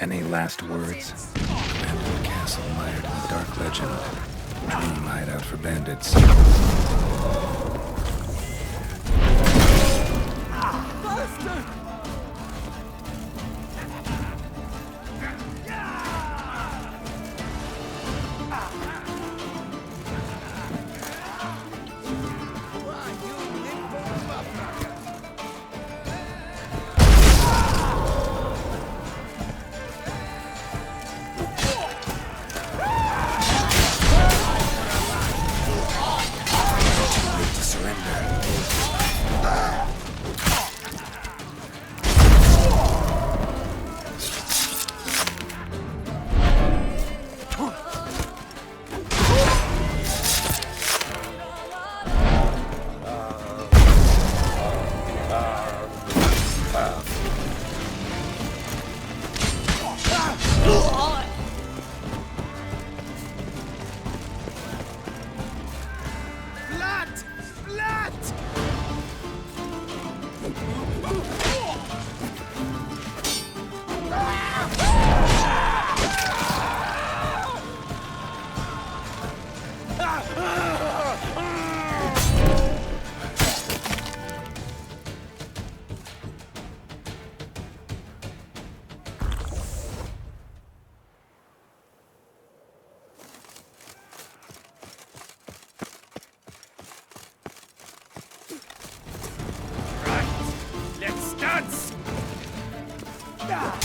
Any last words? Abandoned castle mired in dark legend. Dream hideout for bandits.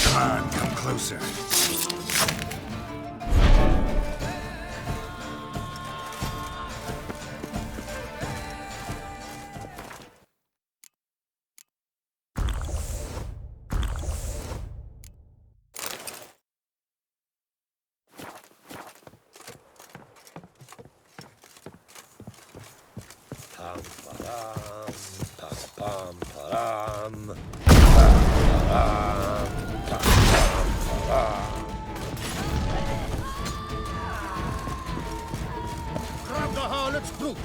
Come on, come closer. Grab the harlot's brute!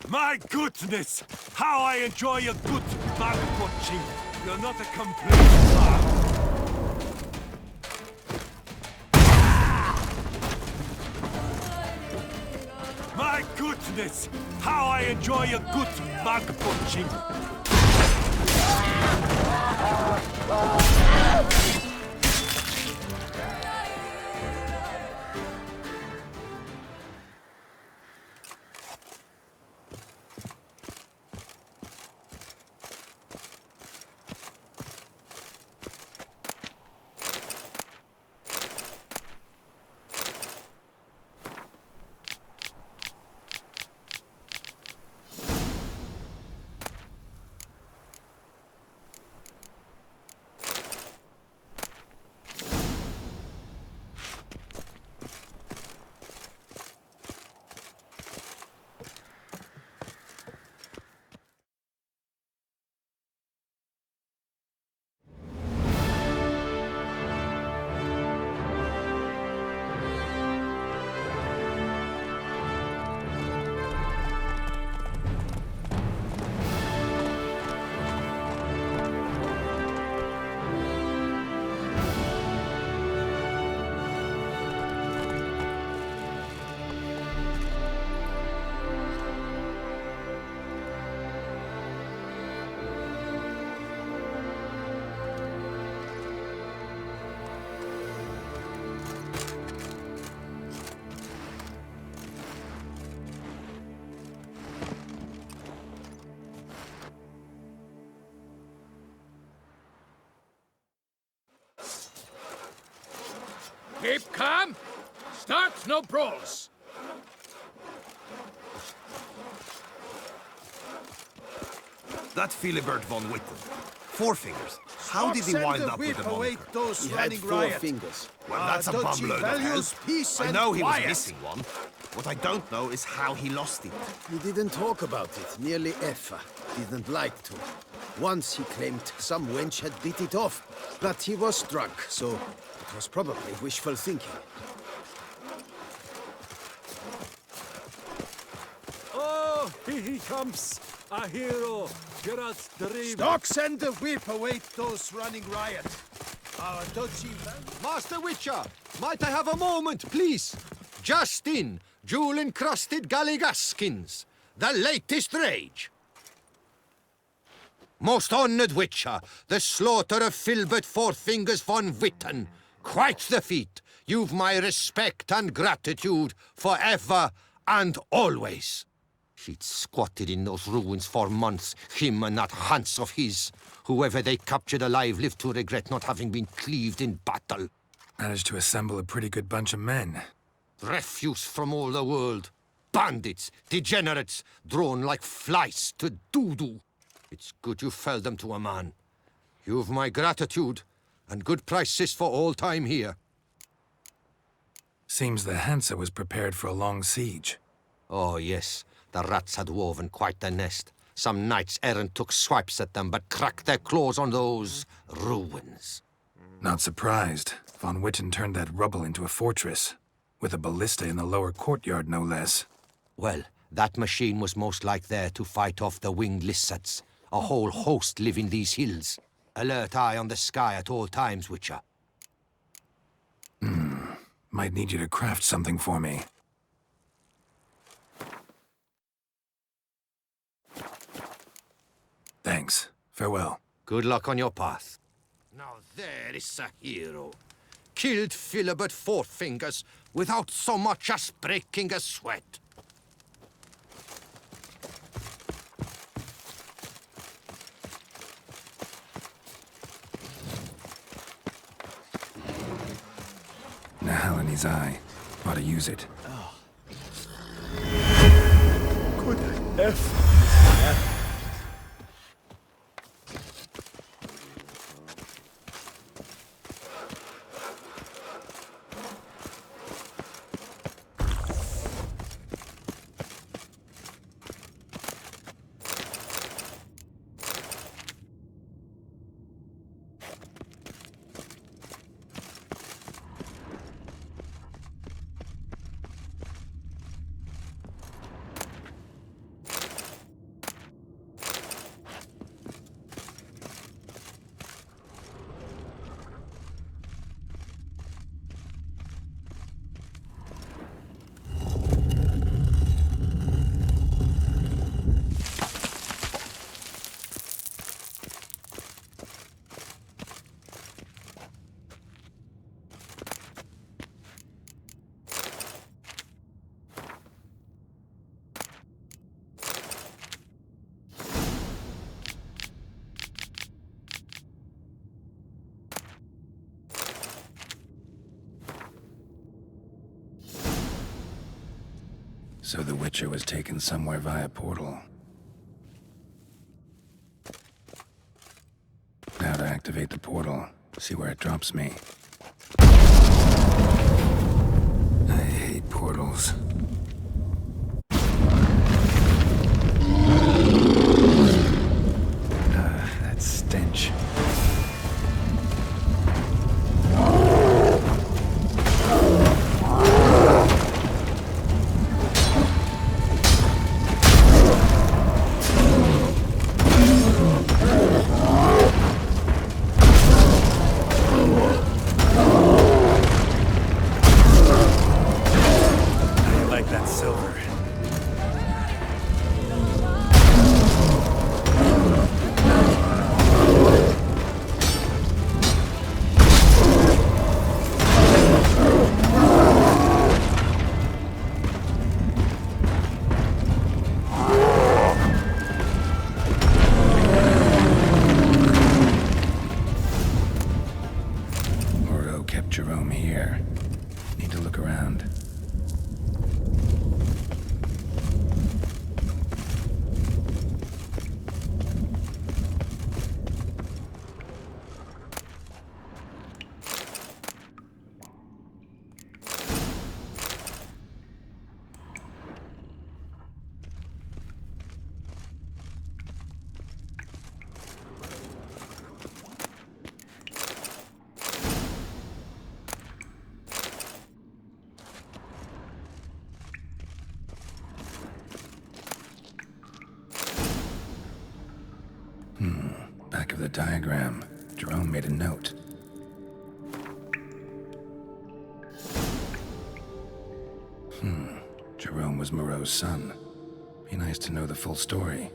My goodness! How I enjoy a good bug punching! You're not a complete bug. My goodness! How I enjoy a good bug punching! Keep calm! Start no brawls! That Philibert von Witten. 4 fingers. How did he wind up with the moniker? Those He had running 4 riot. fingers. Well, that's a Don't bum you load of value hell. peace I and know he was quiet? missing one. What I don't know is how he lost it. He didn't talk about it, nearly ever. didn't like to. Once he claimed some wench had bit it off, but he was drunk, so it was probably wishful thinking. Oh, here he comes! A hero! Geralt's dream! Stocks and the whip await those running riot. Our dodgy Master Witcher, might I have a moment, please? Just in, jewel-encrusted galligaskins, the latest rage. Most honored Witcher, the slaughter of Filbert Fourfingers von Witten. Quite the feat. You've my respect and gratitude forever and always. He'd squatted in those ruins for months, him and that Hans of his. Whoever they captured alive lived to regret not having been cleaved in battle. Managed to assemble a pretty good bunch of men. Refuse from all the world. Bandits, degenerates, drawn like flies to doo-doo. It's good you fell them to a man. You've my gratitude, and good prices for all time here. Seems the Hansa was prepared for a long siege. Oh, yes. The rats had woven quite the nest. Some knights errant took swipes at them, but cracked their claws on those ruins. Not surprised. Von Witten turned that rubble into a fortress. With a ballista in the lower courtyard, no less. Well, that machine was most like there to fight off the winged lizards. A whole host live in these hills. Alert eye on the sky at all times, Witcher. Might need you to craft something for me. Thanks. Farewell. Good luck on your path. Now there is a hero. Killed Philibert Fourfingers without so much as breaking a sweat. Nahal in his eye. Ought to use it. Good F. So the Witcher was taken somewhere via portal. Now to activate the portal, see where it drops me. I hate portals. That stench. diagram. Jerome made a note. Jerome was Moreau's son. Be nice to know the full story.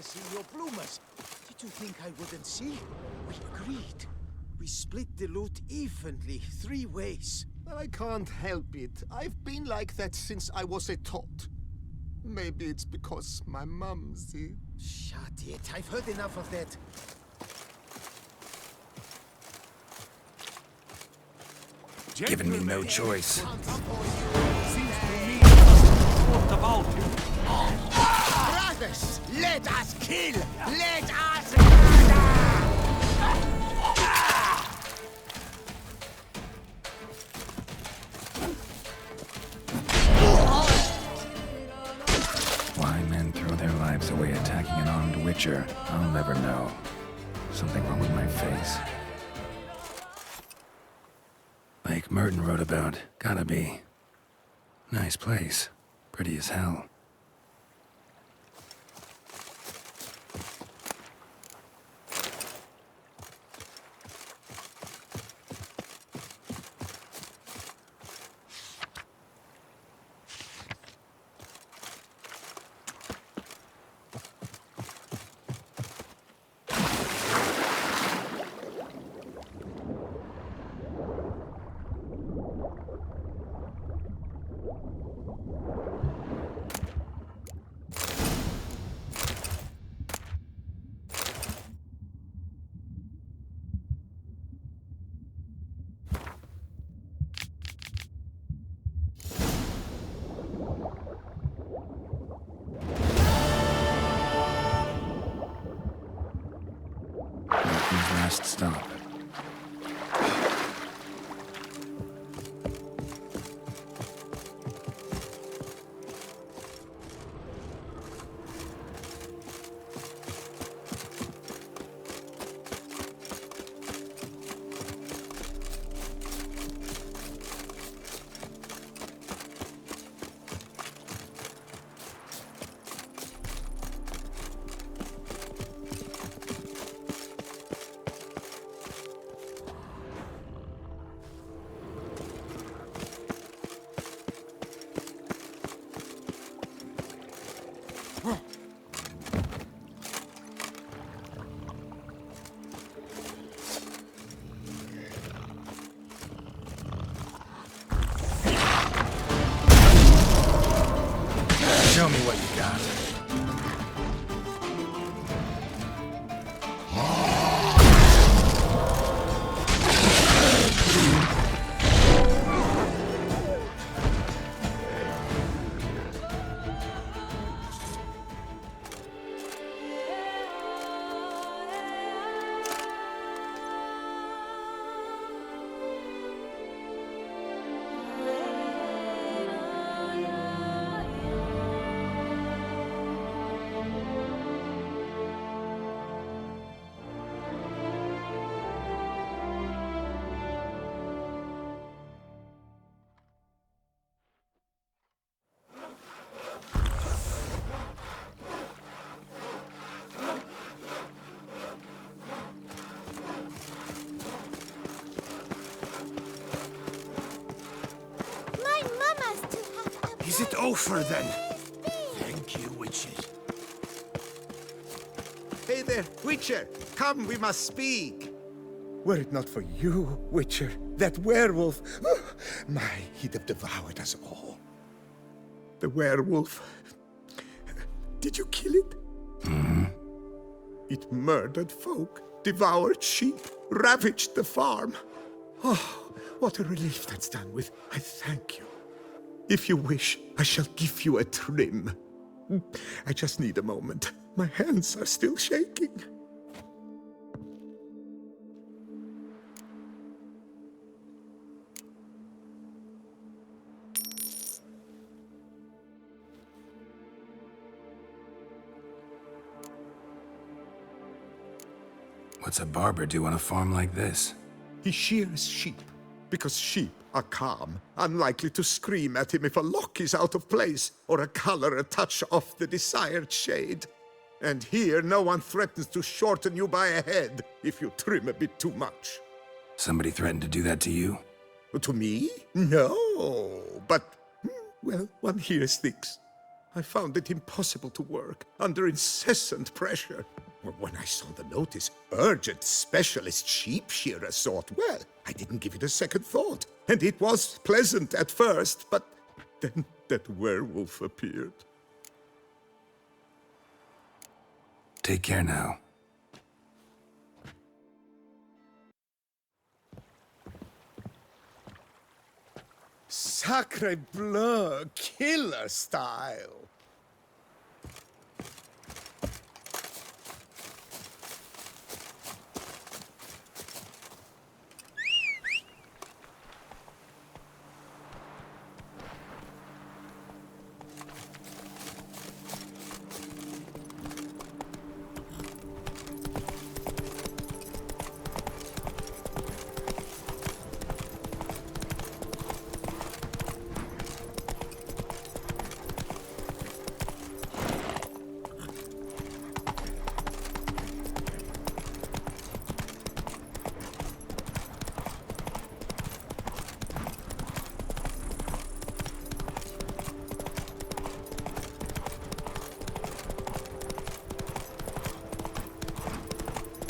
See your bloomers. Did you think I wouldn't see? We agreed. We split the loot evenly, 3 ways. I can't help it. I've been like that since I was a tot. Maybe it's because my mum's it. Shut it. I've heard enough of that. Giving me no choice. Seems to me what about him? Brothers, let us kill! Let us murder! Why men throw their lives away attacking an armed witcher, I'll never know. Something wrong with my face. Lake Merton wrote about. Gotta be. Nice place. Pretty as hell. Last stop. Show me what you got. My mama still have a Is it over then? Thank you, witches. Hey there, Witcher! Come, we must speak! Were it not for you, Witcher, that werewolf, he'd have devoured us all. The werewolf. Did you kill it? It murdered folk, devoured sheep, ravaged the farm. Oh, what a relief that's done with. I thank you. If you wish, I shall give you a trim. I just need a moment. My hands are still shaking. What's a barber do on a farm like this? He shears sheep, because sheep are calm, unlikely to scream at him if a lock is out of place or a color a touch off the desired shade. And here, no one threatens to shorten you by a head if you trim a bit too much. Somebody threatened to do that to you? To me? No, but, well, one hears things. I found it impossible to work under incessant pressure. When I saw the notice, urgent specialist sheep shearer sort, well, I didn't give it a second thought. And it was pleasant at first, but then that werewolf appeared. Take care now. Sacre bleu, killer style.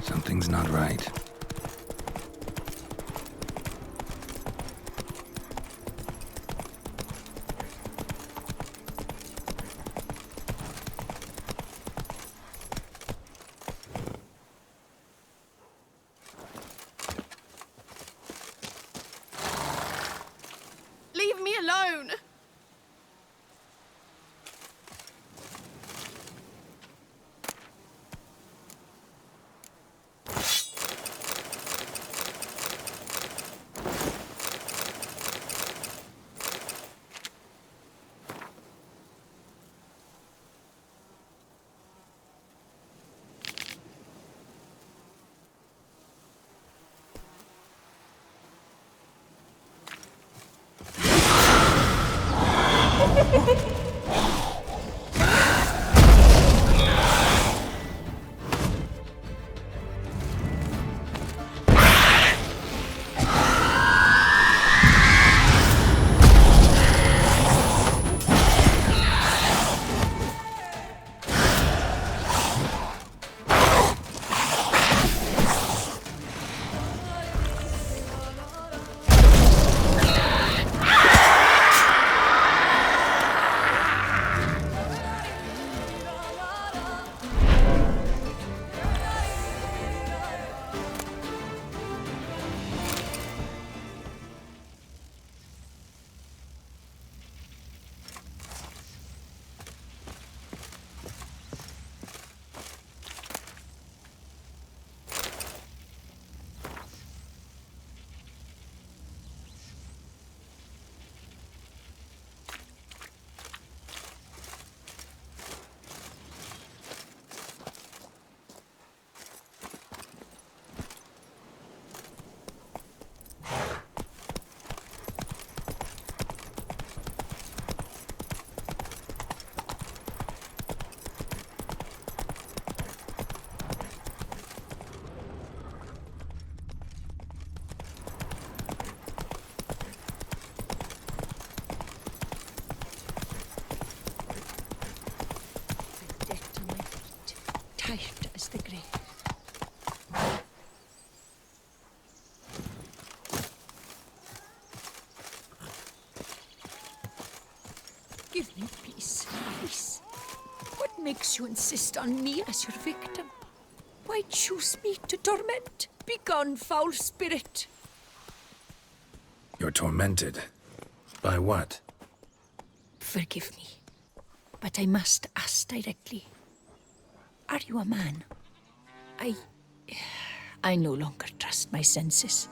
Something's not right. Leave me alone! Give me peace, please. What makes you insist on me as your victim? Why choose me to torment? Begone, foul spirit. You're tormented. By what? Forgive me, but I must ask directly. Are you a man? I no longer trust my senses.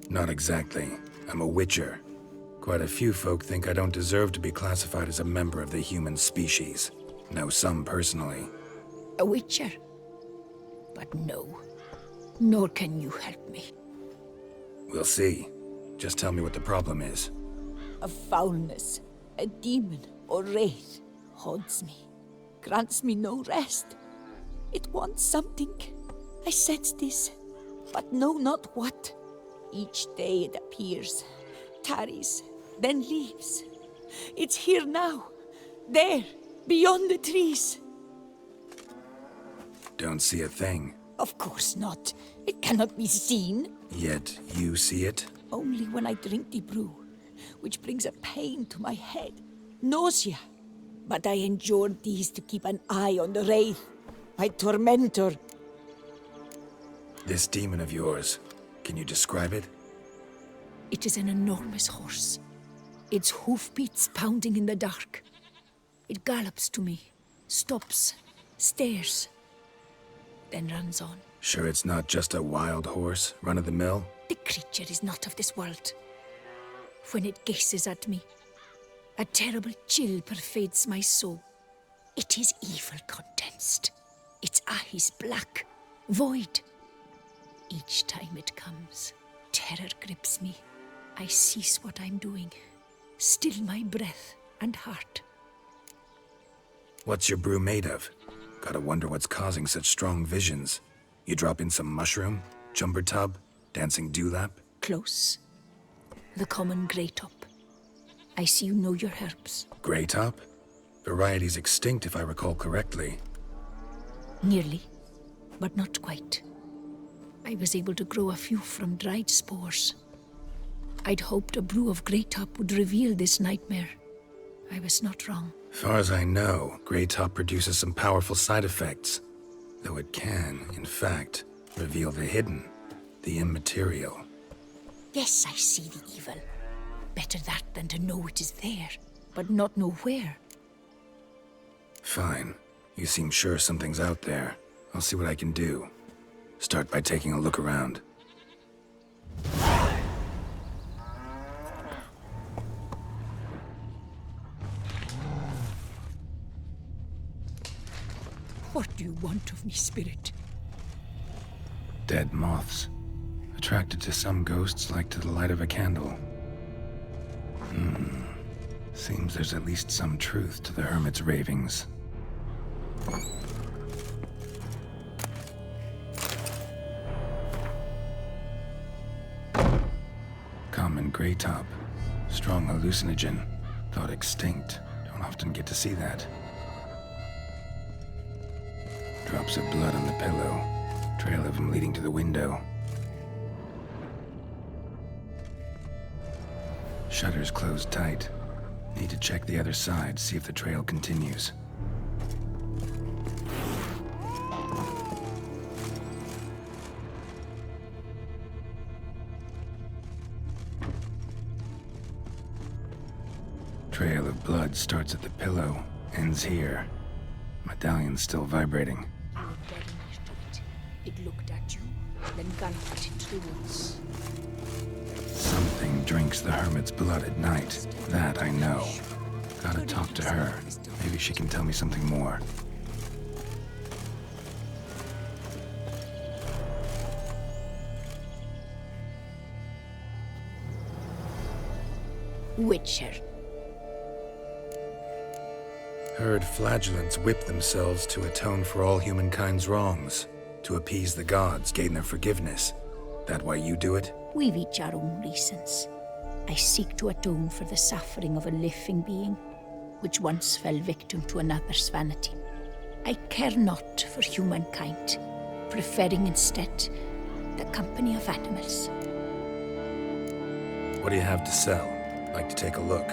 Not exactly. I'm a witcher. Quite a few folk think I don't deserve to be classified as a member of the human species. Know some personally. A witcher? But no. Nor can you help me. We'll see. Just tell me what the problem is. A foulness, a demon or wraith haunts me, grants me no rest. It wants something. I sense this, but know not what. Each day it appears, tarries, then leaves. It's here now, there, beyond the trees. Don't see a thing. Of course not. It cannot be seen. Yet you see it? Only when I drink the brew, which brings a pain to my head, nausea. But I endured these to keep an eye on the wraith, my tormentor. This demon of yours, can you describe it? It is an enormous horse, its hoofbeats pounding in the dark. It gallops to me, stops, stares, then runs on. Sure it's not just a wild horse, run-of-the-mill? The creature is not of this world. When it gazes at me, a terrible chill pervades my soul. It is evil condensed. Its eyes black, void. Each time it comes, terror grips me. I cease what I'm doing, still my breath and heart. What's your brew made of? Gotta wonder what's causing such strong visions. You drop in some mushroom, jumper tub, dancing dewlap? Close. The common grey top. I see you know your herbs. Grey top? Variety's extinct if I recall correctly. Nearly, but not quite. I was able to grow a few from dried spores. I'd hoped a brew of grey top would reveal this nightmare. I was not wrong. Far as I know, grey top produces some powerful side effects. Though it can, in fact, reveal the hidden, the immaterial. Yes, I see the evil. Better that than to know it is there, but not know where. Fine. You seem sure something's out there. I'll see what I can do. Start by taking a look around. What do you want of me, spirit? Dead moths. Attracted to some ghosts like to the light of a candle. Seems there's at least some truth to the hermit's ravings. Common grey top. Strong hallucinogen. Thought extinct. Don't often get to see that. Drops of blood on the pillow. Trail of him leading to the window. Shutters closed tight. Need to check the other side, see if the trail continues. Trail of blood starts at the pillow, ends here. Medallion's still vibrating. You were very near to it. It looked at you, then galloped into the woods. Something drinks the hermit's blood at night. That I know. Gotta talk to her. Maybe she can tell me something more. Witcher. Heard flagellants whip themselves to atone for all humankind's wrongs. To appease the gods, gain their forgiveness. That why you do it? We've each our own reasons. I seek to atone for the suffering of a living being, which once fell victim to another's vanity. I care not for humankind, preferring instead the company of animals. What do you have to sell? like to take a look.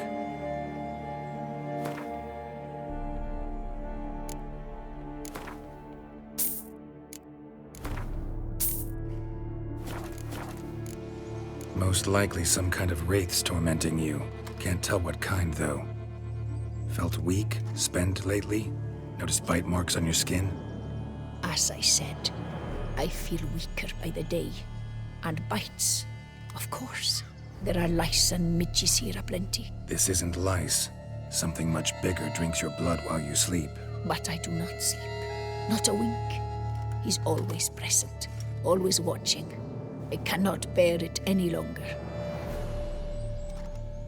Most likely some kind of wraiths tormenting you. Can't tell what kind, though. Felt weak, spent lately? Noticed bite marks on your skin? As I said, I feel weaker by the day. And bites, of course. There are lice and midges here aplenty. This isn't lice. Something much bigger drinks your blood while you sleep. But I do not sleep. Not a wink. He's always present, always watching. I cannot bear it any longer.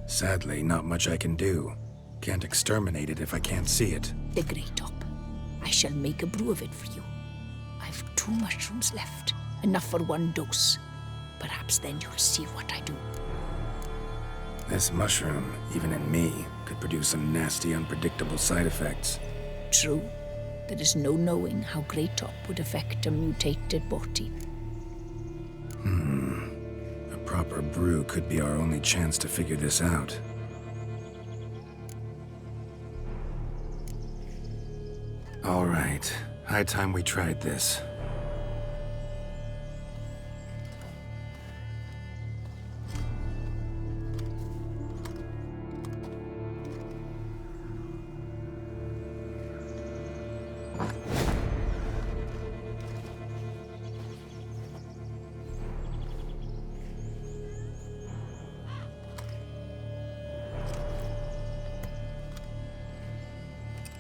Sadly, not much I can do. Can't exterminate it if I can't see it. The Great Up. I shall make a brew of it for you. I've 2 mushrooms left. Enough for 1 dose. Perhaps then you'll see what I do. This mushroom, even in me, could produce some nasty, unpredictable side effects. True. There is no knowing how Great Up would affect a mutated body. A proper brew could be our only chance to figure this out. All right. High time we tried this.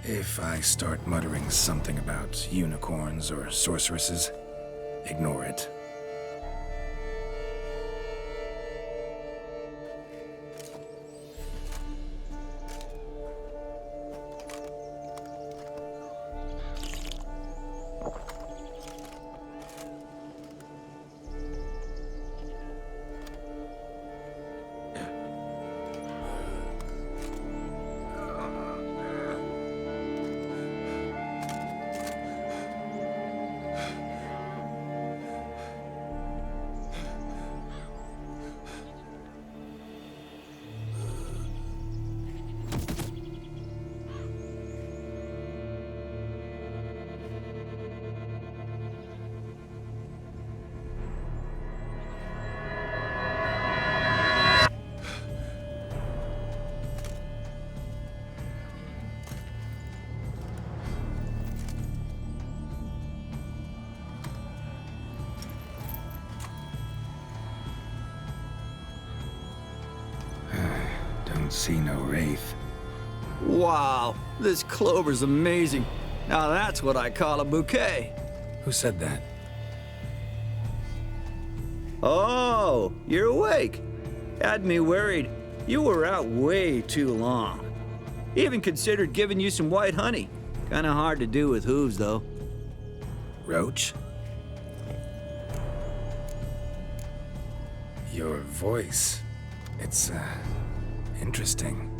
If I start muttering something about unicorns or sorceresses, ignore it. Don't see no wraith. Wow, this clover's amazing. Now that's what I call a bouquet. Who said that? Oh, you're awake. Had me worried. You were out way too long. Even considered giving you some white honey. Kinda hard to do with hooves, though. Roach? Your voice. It's, interesting.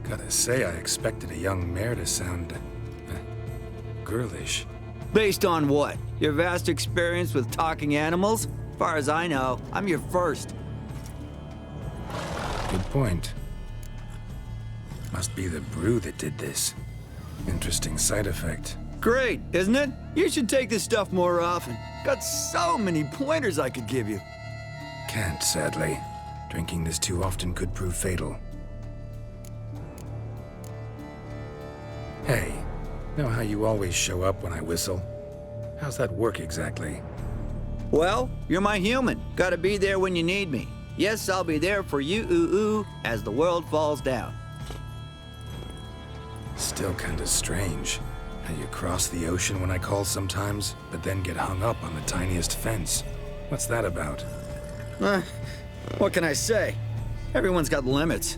Gotta say, I expected a young mare to sound, girlish. Based on what? Your vast experience with talking animals? Far as I know, I'm your first. Good point. Must be the brew that did this. Interesting side effect. Great, isn't it? You should take this stuff more often. Got so many pointers I could give you. Can't, sadly. Drinking this too often could prove fatal. Hey, know how you always show up when I whistle? How's that work exactly? Well, you're my human. Gotta be there when you need me. Yes, I'll be there for you, as the world falls down. Still kinda strange. How you cross the ocean when I call sometimes, but then get hung up on the tiniest fence. What's that about? What can I say? Everyone's got limits.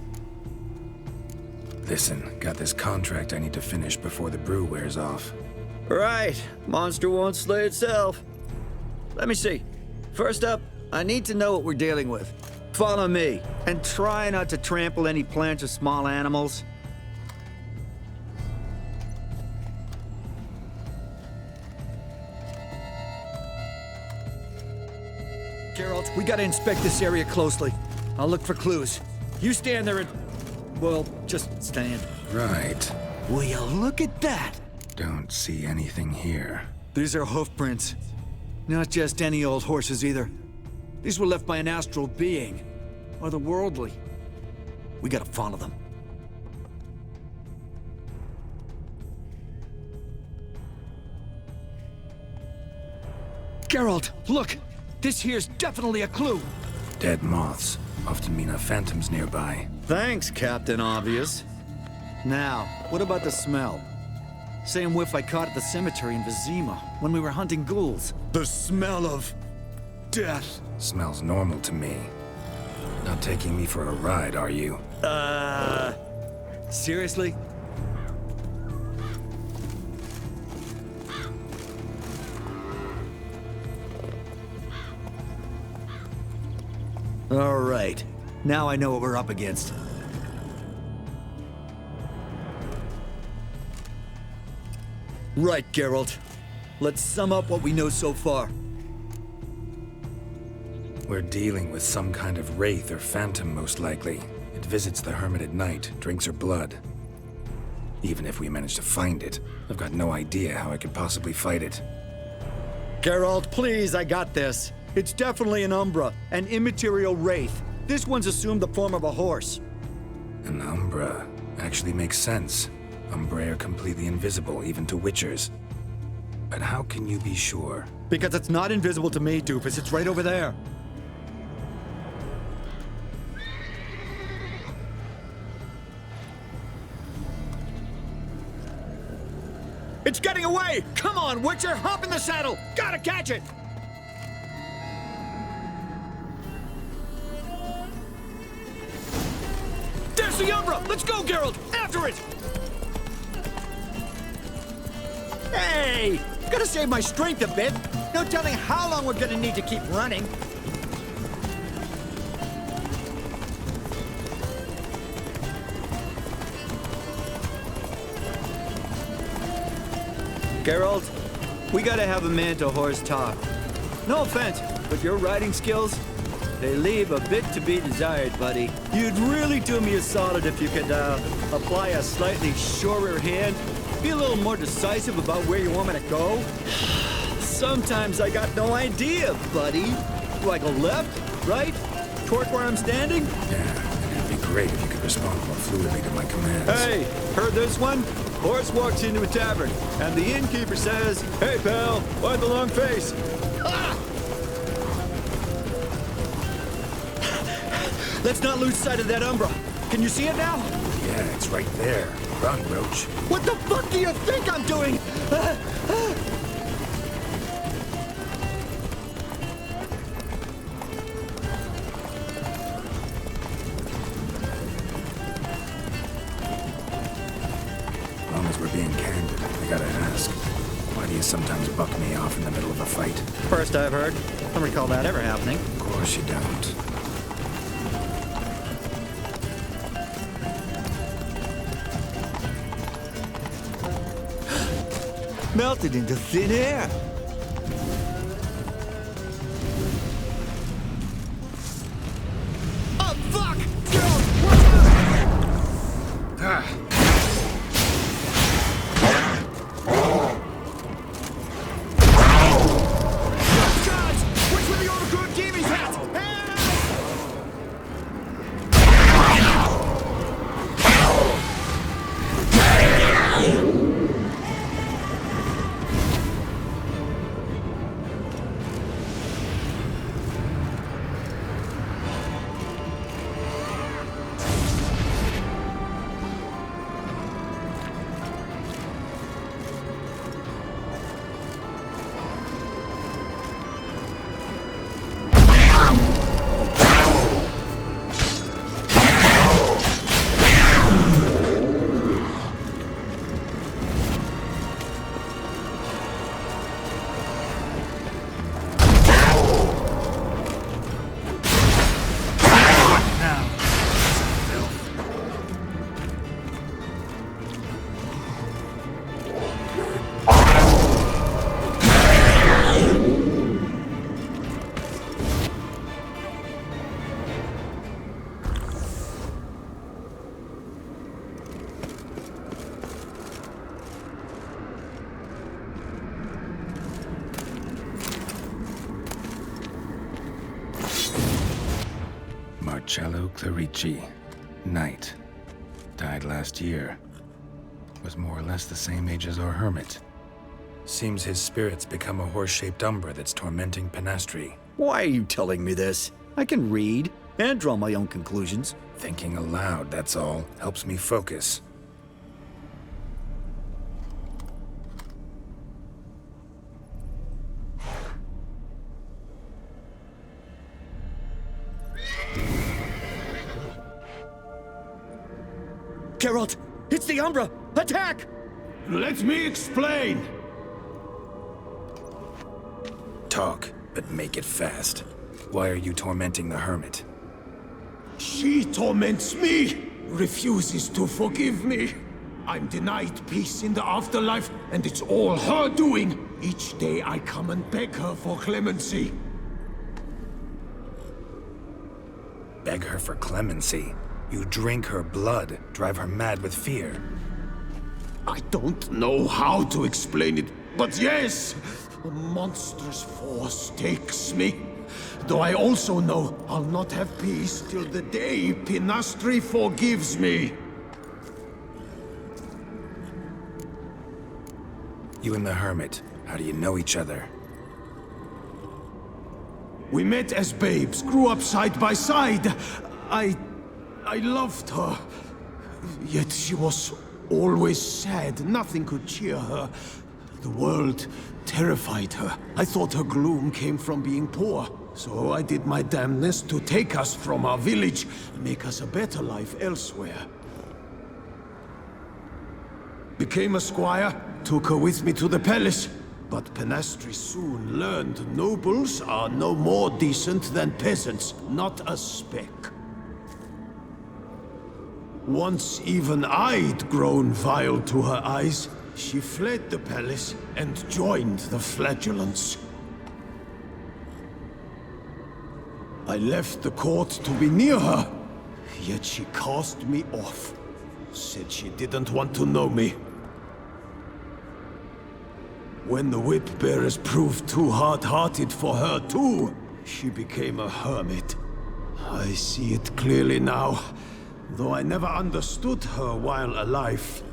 Listen, got this contract I need to finish before the brew wears off. Right. Monster won't slay itself. Let me see. First up, I need to know what we're dealing with. Follow me, and try not to trample any plants or small animals. Geralt, we gotta inspect this area closely. I'll look for clues. You stand there and... well, just stand. Right. Will you look at that? Don't see anything here. These are hoof prints. Not just any old horses either. These were left by an astral being. Otherworldly. We gotta follow them. Geralt, look! This here's definitely a clue! Dead moths often mean a phantom's nearby. Thanks, Captain Obvious. Now, what about the smell? Same whiff I caught at the cemetery in Vizima when we were hunting ghouls. The smell of... death. Smells normal to me. Not taking me for a ride, are you? Seriously? All right. Now I know what we're up against. Right, Geralt. Let's sum up what we know so far. We're dealing with some kind of wraith or phantom, most likely. It visits the hermit at night, drinks her blood. Even if we manage to find it, I've got no idea how I could possibly fight it. Geralt, please, I got this. It's definitely an Umbra, an immaterial wraith. This one's assumed the form of a horse. An Umbra actually makes sense. Umbrae are completely invisible, even to Witchers. But how can you be sure? Because it's not invisible to me, Doofus. It's right over there. It's getting away! Come on, Witcher! Hop in the saddle! Gotta catch it! There's the Umbra! Let's go, Geralt! After it! Hey! Gotta save my strength a bit. No telling how long we're gonna need to keep running. Geralt, we gotta have a man-to-horse talk. No offense, but your riding skills, they leave a bit to be desired, buddy. You'd really do me a solid if you could, apply a slightly surer hand. Be a little more decisive about where you want me to go. Sometimes I got no idea, buddy. Do I go left, right, toward where I'm standing? Yeah, it'd be great if you could respond more fluidly to my commands. Hey, heard this one? Horse walks into a tavern, and the innkeeper says, "Hey, pal, why the long face?" Ah! Let's not lose sight of that Umbra. Can you see it now? Yeah, it's right there. Run, Roach. What the fuck do you think I'm doing? As long as we're being candid, I gotta ask. Why do you sometimes buck me off in the middle of a fight? First I've heard. I don't recall that ever happening. Of course you don't. Melted into thin air. Oh, fuck! Geralt, watch out! Guys, which with the overgrown Devi's hat? Marcello Clarici, knight. Died last year. Was more or less the same age as our hermit. Seems his spirit's become a horse-shaped umbra that's tormenting Penastri. Why are you telling me this? I can read and draw my own conclusions. Thinking aloud, that's all. Helps me focus. Geralt! It's the Umbra! Attack! Let me explain! Talk, but make it fast. Why are you tormenting the hermit? She torments me! Refuses to forgive me! I'm denied peace in the afterlife, and it's all her doing! Each day I come and beg her for clemency. Beg her for clemency? You drink her blood, drive her mad with fear. I don't know how to explain it, but yes! A monstrous force takes me. Though I also know I'll not have peace till the day Penastri forgives me. You and the hermit, how do you know each other? We met as babes, grew up side by side. I loved her. Yet she was always sad. Nothing could cheer her. The world terrified her. I thought her gloom came from being poor. So I did my damnedest to take us from our village, make us a better life elsewhere. Became a squire, took her with me to the palace. But Penastri soon learned nobles are no more decent than peasants, not a speck. Once even I'd grown vile to her eyes, she fled the palace and joined the flagellants. I left the court to be near her, yet she cast me off. Said she didn't want to know me. When the whip-bearers proved too hard-hearted for her too, she became a hermit. I see it clearly now, though I never understood her while alive.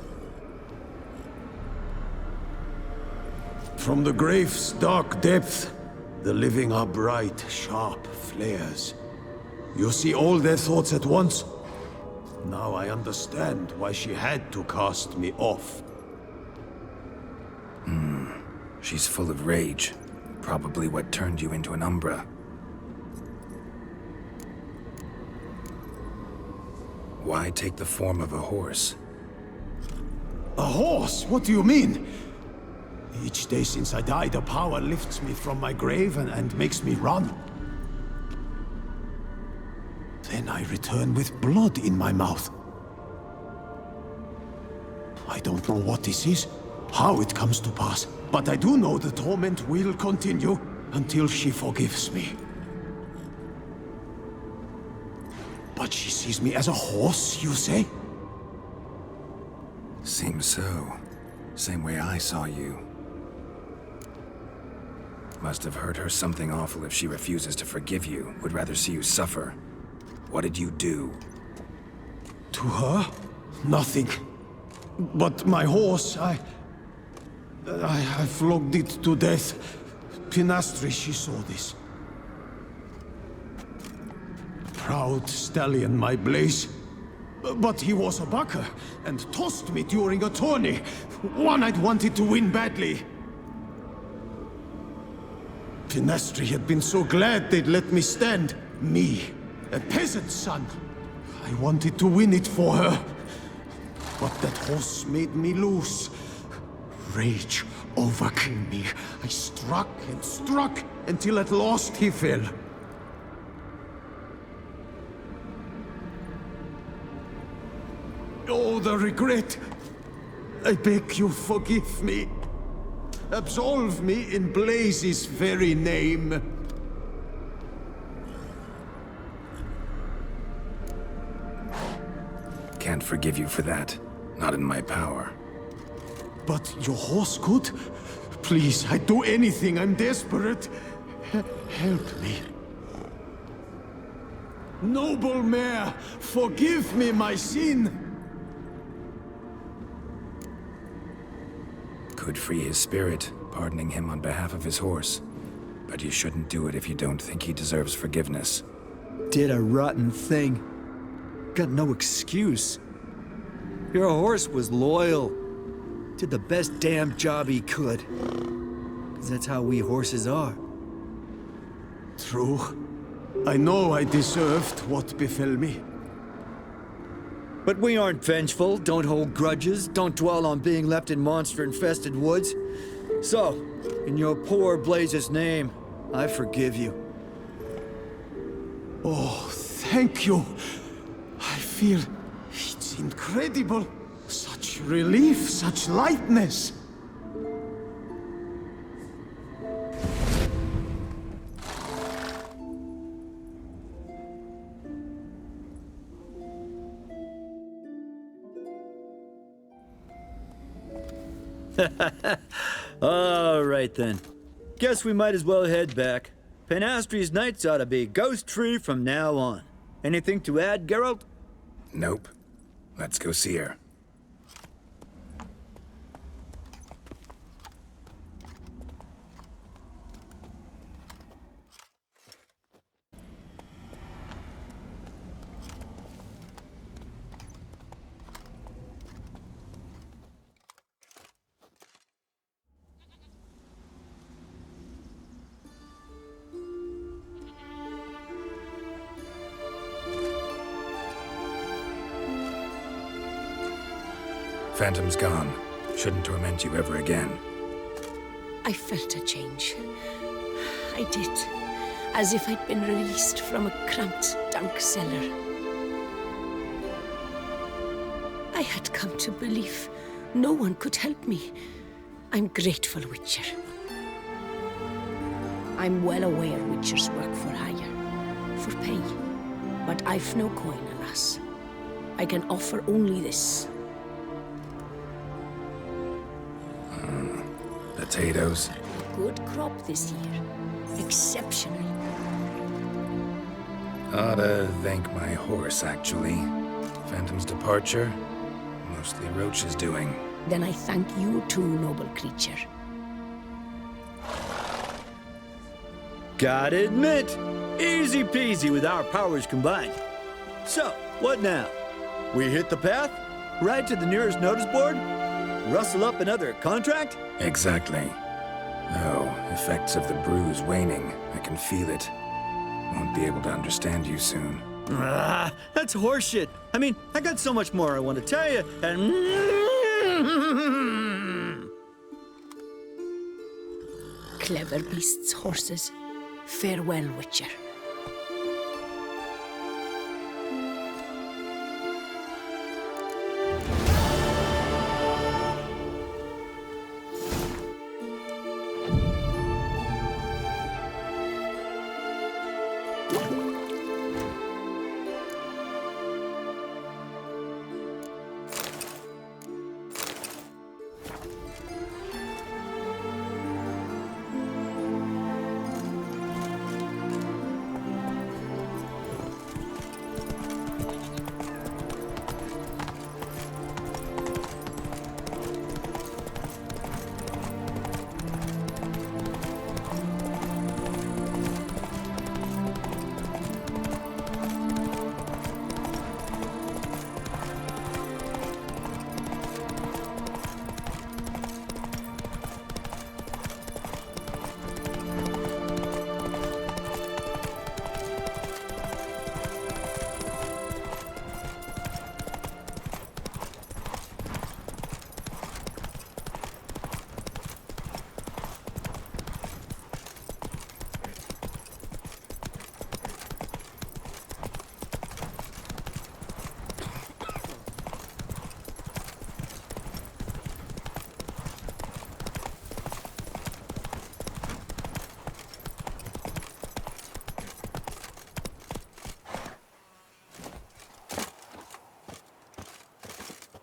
From the grave's dark depth, the living are bright, sharp flares. You see all their thoughts at once. Now I understand why she had to cast me off. She's full of rage. Probably what turned you into an umbra. Why take the form of a horse? A horse? What do you mean? Each day since I died, a power lifts me from my grave and makes me run. Then I return with blood in my mouth. I don't know what this is, how it comes to pass, but I do know the torment will continue until she forgives me. But she sees me as a horse, you say? Seems so. Same way I saw you. Must have hurt her something awful if she refuses to forgive you, would rather see you suffer. What did you do? To her? Nothing. But my horse, I flogged it to death. Penastri, she saw this. Proud stallion, my Blaze. But he was a bucker, and tossed me during a tourney. One I'd wanted to win badly. Penastri had been so glad they'd let me stand. Me, a peasant's son. I wanted to win it for her. But that horse made me lose. Rage overcame me. I struck and struck until at last he fell. Oh, the regret. I beg you, forgive me. Absolve me in Blaze's very name. Can't forgive you for that. Not in my power. But your horse could? Please, I'd do anything. I'm desperate. Help me. Noble mare, forgive me my sin! Could free his spirit, pardoning him on behalf of his horse. But you shouldn't do it if you don't think he deserves forgiveness. Did a rotten thing. Got no excuse. Your horse was loyal. Did the best damn job he could. 'Cause that's how we horses are. True. I know I deserved what befell me. But we aren't vengeful, don't hold grudges, don't dwell on being left in monster-infested woods. So, in your poor Blaze's name, I forgive you. Oh, thank you. I feel it's incredible. Such relief, such lightness. All right then. Guess we might as well head back. Penastri's Knights ought to be ghost-free from now on. Anything to add, Geralt? Nope. Let's go see her. Phantom's gone. Shouldn't torment you ever again. I felt a change. I did. As if I'd been released from a cramped, dank cellar. I had come to believe no one could help me. I'm grateful, Witcher. I'm well aware Witchers work for hire, for pay. But I've no coin, alas. I can offer only this. Potatoes. Good crop this year. Exceptional. Ought to thank my horse, actually. Phantom's departure, mostly Roach's doing. Then I thank you too, noble creature. Gotta admit, easy peasy with our powers combined. So, what now? We hit the path? Right to the nearest notice board? Rustle up another contract? Exactly. Oh, effects of the bruise waning. I can feel it. Won't be able to understand you soon. Ah, that's horseshit. I mean, I got so much more I want to tell you, and... Clever beasts, horses. Farewell, Witcher.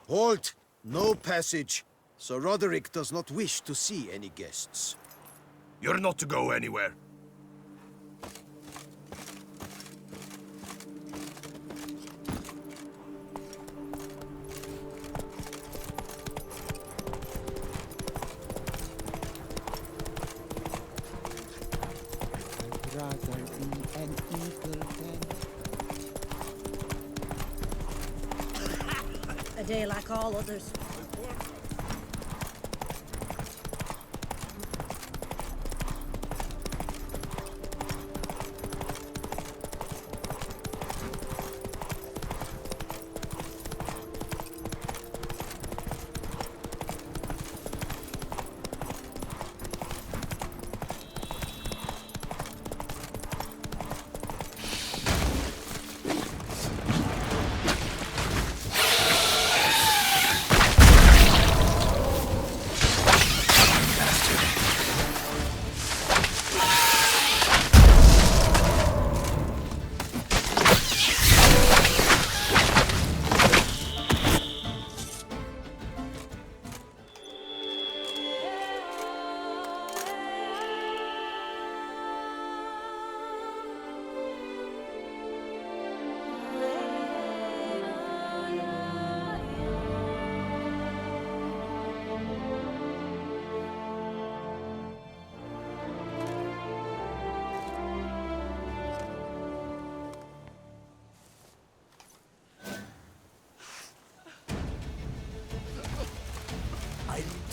Halt! No passage. Sir Roderick does not wish to see any guests. You're not to go anywhere. day like all others.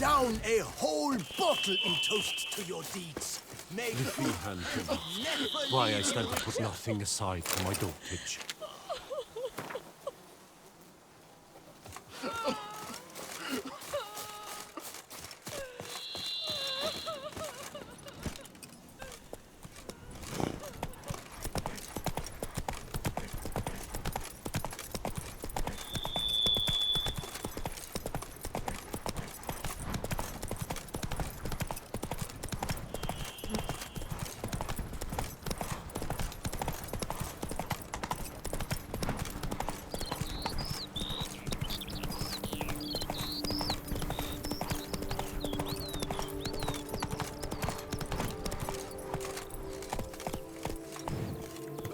Down a whole bottle in toast to your deeds. May If you hand to me, why I stand to put nothing aside for my dotage.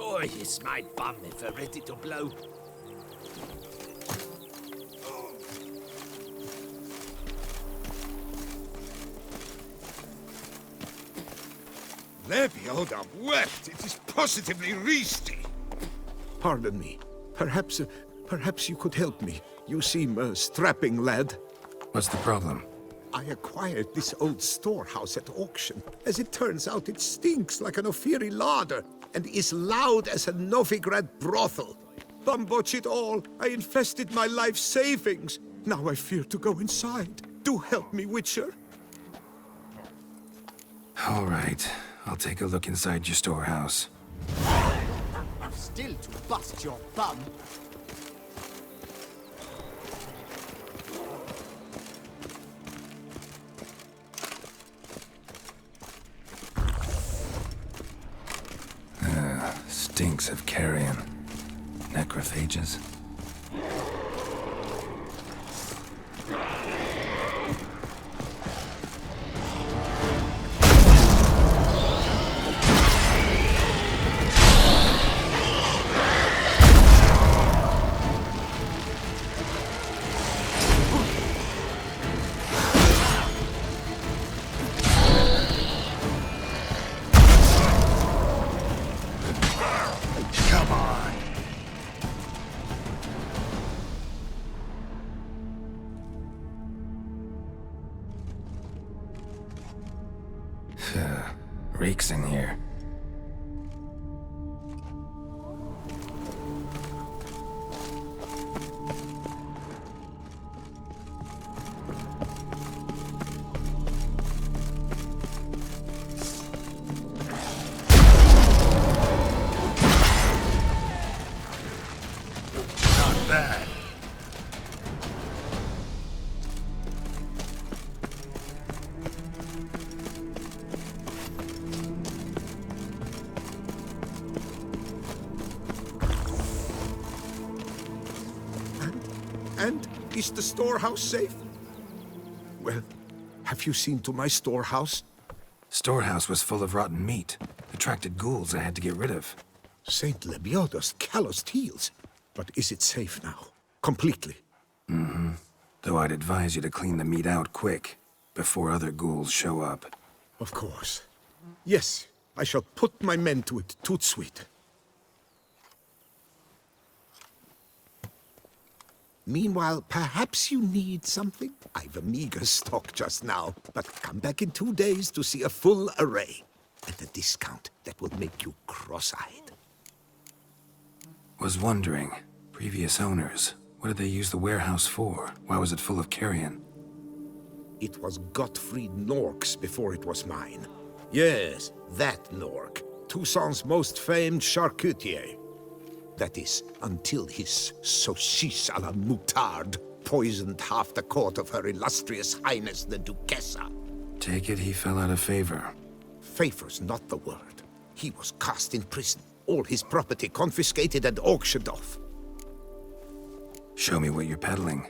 Oh, yes, my bum if we're ready to blow. Lebioda wept. It is positively risky. Pardon me. Perhaps you could help me. You seem a strapping lad. What's the problem? I acquired this old storehouse at auction. As it turns out, it stinks like an Ophiri larder and is loud as a Novigrad brothel. Bambotch it all, I infested my life savings. Now I fear to go inside. Do help me, Witcher. All right. I'll take a look inside your storehouse. Still to bust your bum. Stinks of carrion. Necrophages. Reeks in here. Not bad. And is the storehouse safe? Well, have you seen to my storehouse? Storehouse was full of rotten meat. Attracted ghouls I had to get rid of. Saint Lebioda's calloused heels. But is it safe now? Completely? Mm-hmm. Though I'd advise you to clean the meat out quick, before other ghouls show up. Of course. Yes, I shall put my men to it, tout suite. Meanwhile, perhaps you need something? I've a meager stock just now, but come back in 2 days to see a full array. At a discount that will make you cross-eyed. Was wondering, previous owners, what did they use the warehouse for? Why was it full of carrion? It was Gottfried Nork's before it was mine. Yes, that Nork. Toussaint's most famed charcutier. That is, until his saucisse à la moutarde poisoned half the court of Her Illustrious Highness the Duchessa. Take it he fell out of favor. Favor's not the word. He was cast in prison. All his property confiscated and auctioned off. Show me what you're peddling.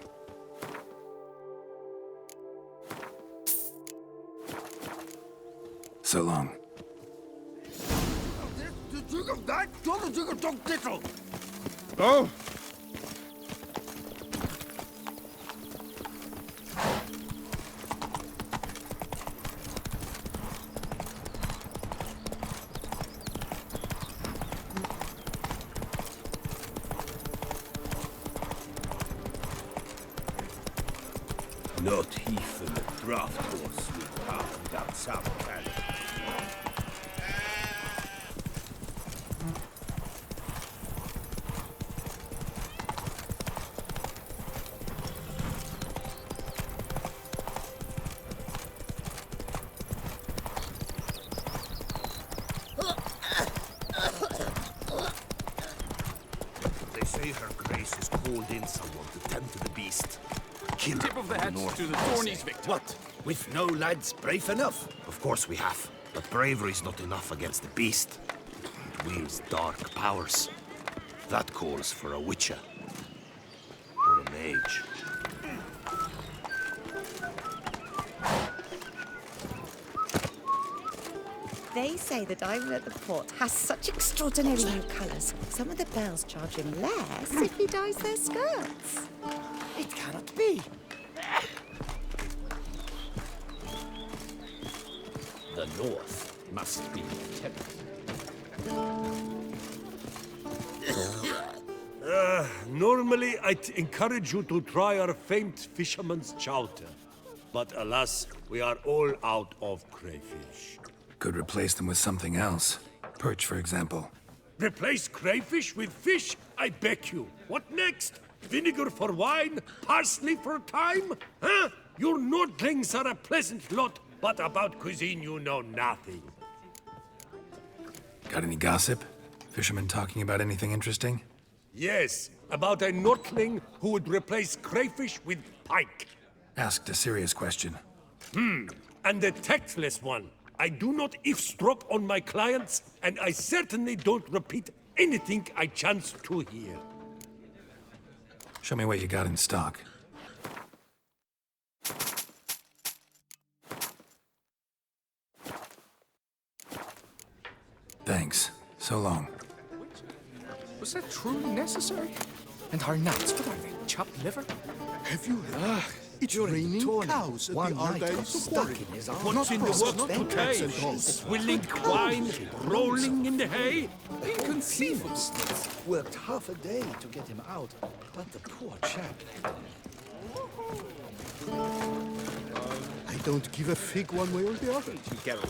So long. Oh! Not even a draft horse will pass without some talent. They say Her Grace has called in someone to tend to the beast. Tip of the hat to the Dornies victor. What? With no lads brave enough? Of course we have. But bravery's not enough against the beast. It wields dark powers. That calls for a witcher. Or a mage. They say the diamond at the port has such extraordinary new colours. Some of the bells charge him less if he dyes their skirts. It cannot be. The north must be Normally, I'd encourage you to try our famed fisherman's chowder. But alas, we are all out of crayfish. Could replace them with something else. Perch, for example. Replace crayfish with fish? I beg you. What next? Vinegar for wine? Parsley for thyme? Huh? Your Nordlings are a pleasant lot, but about cuisine you know nothing. Got any gossip? Fishermen talking about anything interesting? Yes, about a Nordling who would replace crayfish with pike. Asked a serious question. And a tactless one. I do not eavesdrop on my clients, and I certainly don't repeat anything I chance to hear. Show me what you got in stock. Thanks. So long. Was that truly necessary? And our knights, what are they, chopped liver? Have you heard? It's raining cows at the Argyle quarry. What's in the works today? Swilling wine, rolling in the hay? Inconceivable. Worked half a day to get him out, but the poor chap. I don't give a fig one way or the other. Geralt,